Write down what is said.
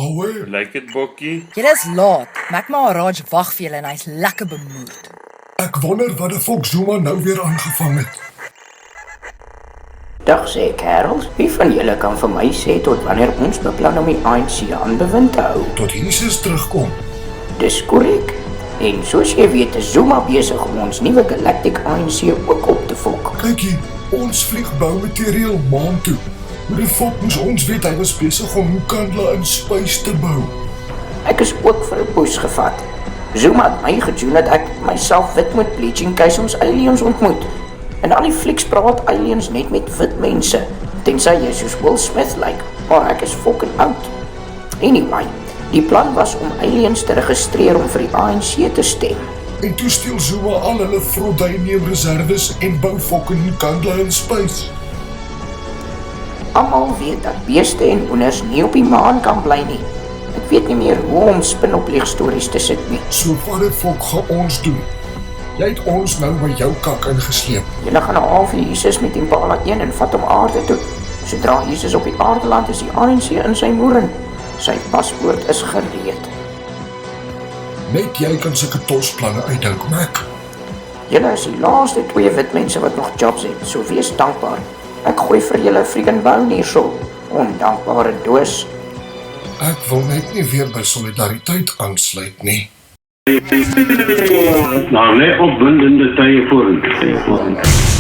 Ouwe, Lyk dit, Bokkie? Julle is laat. Raj wag vir julle en hy's lekker bemoed. ek wonder wat die volk Zuma nou weer aangevang het. Dag sê kerels, wie van julle kan vir my sê tot wanneer ons beplan om die ANC aan bewind te hou? Tot Jesus terugkom. Dis korrek. En soos jy weet, is Zuma besig om ons nuwe Galactic ANC ook op te fok. Kyk hier, ons vlieg boumateriaal maan toe. Hoe die volk moes ons weet hy was besig om Nkandla in space te bou. Ek is ook vir 'n push gevat. Zuma het my gedoen dat ek myself wit moet bleach in case ons aliens ontmoet. En al die flieks praat aliens net met wit mense, tensy jy soos Will Smith lyk, maar ek is fucking oud. Anyway, die plan was om aliens te registreer om vir die ANC te stem. En toe steel Zuma al hulle Frodanium reserves en bou fucking Nkandla in space. Almal weet dat beeste en hoenders nie op die maan kan bly nie. Ek weet nie meer hoe om spinopleegstories te sit nie. So wat die volk gaan ons doen? Jy het ons nou by jou kak ingesleep. Julle gaan 'n halfuur Jesus met Impala 1 en vat hom aarde toe. Sodra Jesus op die aarde land is die ANC in sy moeren. Sy paspoort is gereed. Net jy kan sulke tosplanne uitdink, Mac. Julle is die laaste 2 wit mense wat nog jobs het, so wees dankbaar. Ek gooi vir julle 'n freaking bone hierso. Ondankbare doos. Ek wil net nie weer by solidariteit aansluit nie. Nou, lê opwindende tye vorentoe.